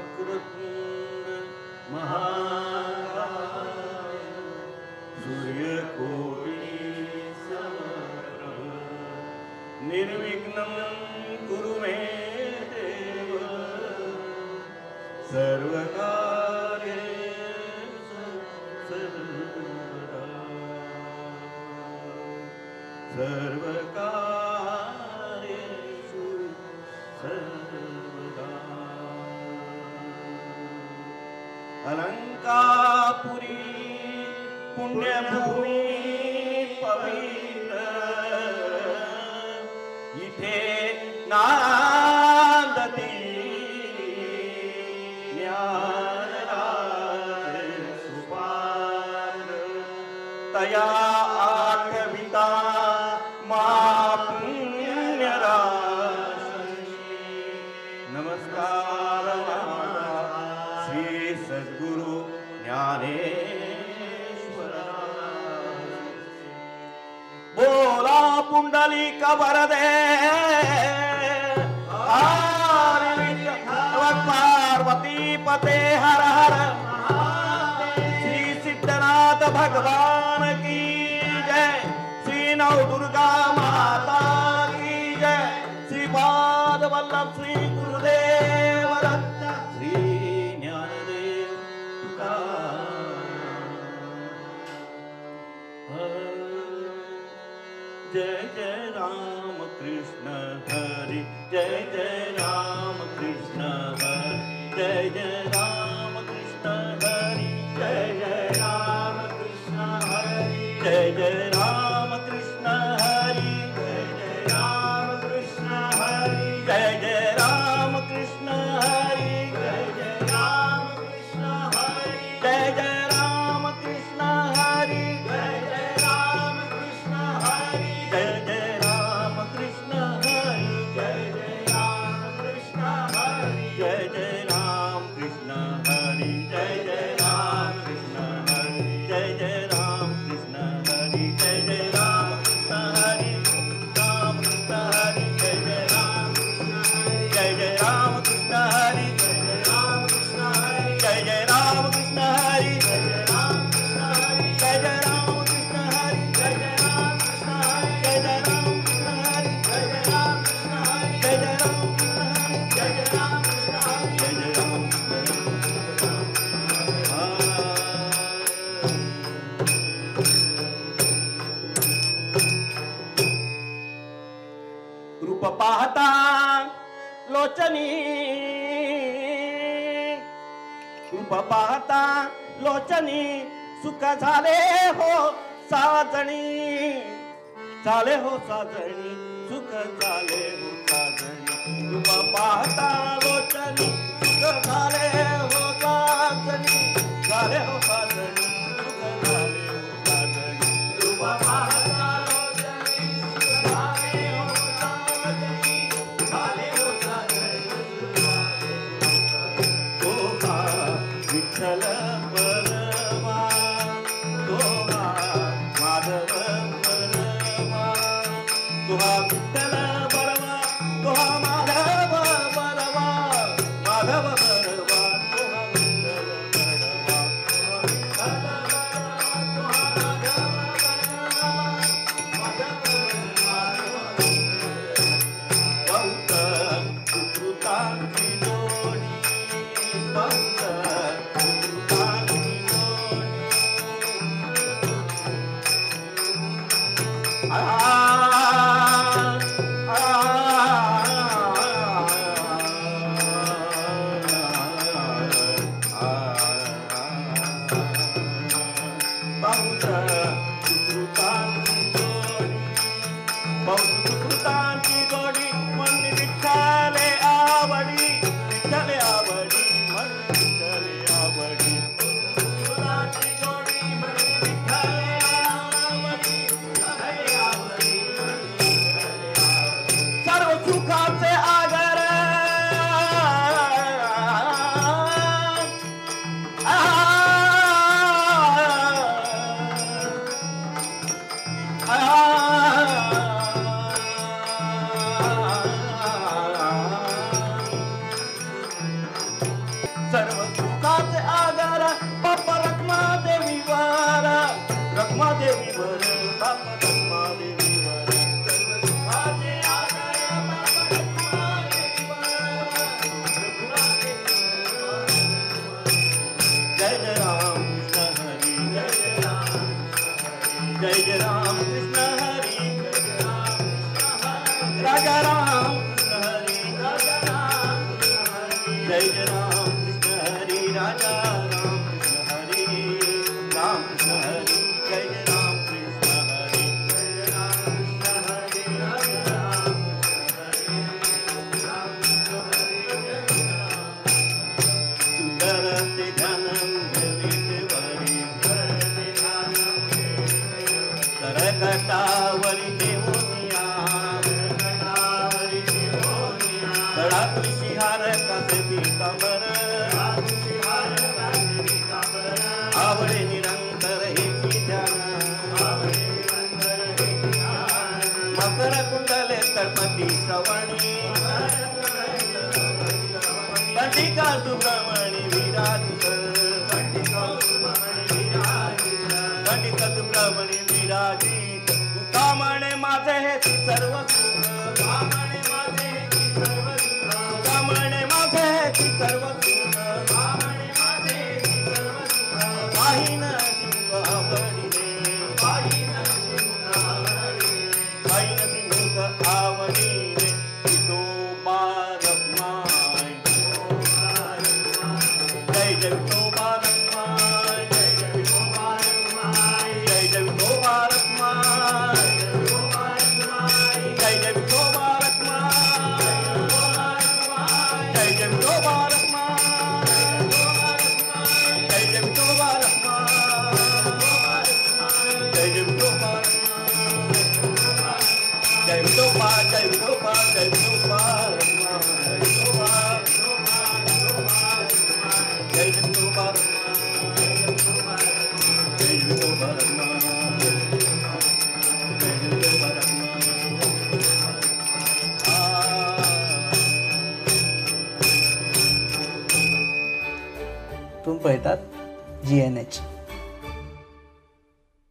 वक्रतुंड महाकाय सूर्यकोटि समप्रभ निर्विघ्नं कुरु मे देव सर्वकार्येषु सर्वदा सर्वकार्येषु सर्वदा अलंकापुरी पुण्यभूमी पवित्र इथे नांदती ज्ञानराज सुपात्र तया आठविता मा पुण्यराशी नमस्कार श्री सद्गुरु ज्ञानेश्वरा बोला पुंडलिक वरदे पार्वती पते हर हर श्री सिद्धनाथ भगवान की जय श्री नव दुर्गा माता की जय श्री पाद वल्लभ श्री गुरुदेव दत्त श्री ज्ञानदेव जय जय राम कृष्ण हरि जय जय राम कृष्ण हरि जय जय राम कृष्ण हरि जय जय राम कृष्ण हरि जय जय राम कृष्ण हरि जय जय राम कृष्ण हरि जय जय राम कृष्ण हरि जय जय राम कृष्ण हरि जय जय राम कृष्ण हरि जय जय राम कृष्ण हरि जय जय राम कृष्ण हरि जय जय राम कृष्ण हरि जय जय राम कृष्ण हरि जय जय राम कृष्ण हरि जय जय राम कृष्ण हरि जय जय राम कृष्ण हरि राम कृष्ण हरि जय जय राम कृष्ण हरि जय जय राम कृष्ण हरि जय जय राम कृष्ण हरि जय जय राम कृष्ण हरि जय जय राम कृष्ण हरि जय जय राम कृष्ण हरि जय जय राम कृष्ण हरि जय जय राम कृष्ण हरि जय जय राम कृष्ण हरि जय जय राम कृष्ण हरि जय जय राम कृष्ण हरि जय जय राम रूप पाहता लोचनी रूप पाहता लोचनी सुख झाले हो साजणी झाले हो साजणी सुख झाले हो साजणी रूप पाहता लोचनी सुख झाले हो साजणी झाले हो साजणी सुख झाले हो साजणी रूप पाहता लोचनी सुख झाले हो साजणी झाले हो साजणी तोहा विठ्ठल परवा तोहा माधव परवा तोहा विठ्ठल परवा तोहा माधव परवा माधव परवा तोहा विठ्ठल परवा तोहा माधव परवा माधव बहुत सुकृतांची जोडी बहुत सुकृतांची सुकृतांची जोडी मन विठ्ठले आवडी मन विठ्ठल करते ध्यान विठेवरी करकटावरी ठेवूनिया तळात शिहार कासे पीतांबर आवडे निरंतर हेची ध्यान मकर कुंडले तळपती श्रवणी पंडिका सुब्रमणी विराजित पंडित सुब्रमणी विराजित कामणे माझे हे सर्व सुख कामणे माझे हे सर्व सुख कामणे माझे हे सर्व सुख कामणे माझे हे सर्व सुख पाहिन शिव आवडीने पाहिन शिव आवडीने पाहिन शिव आवडीने विठोबा रखमाय जय जय विठोबा रखमाय जय जय विठोबा रखमाय जय जय विठोबा रखमाय जय जय विठोबा रखमाय जय जय विठोबा रखमाय जय जय विठोबा रखमाय जय जय विठोबा जय विठोबा जय विठोबा जय विठोबा जय विठोबा जय विठोबा तुम्ही पळतात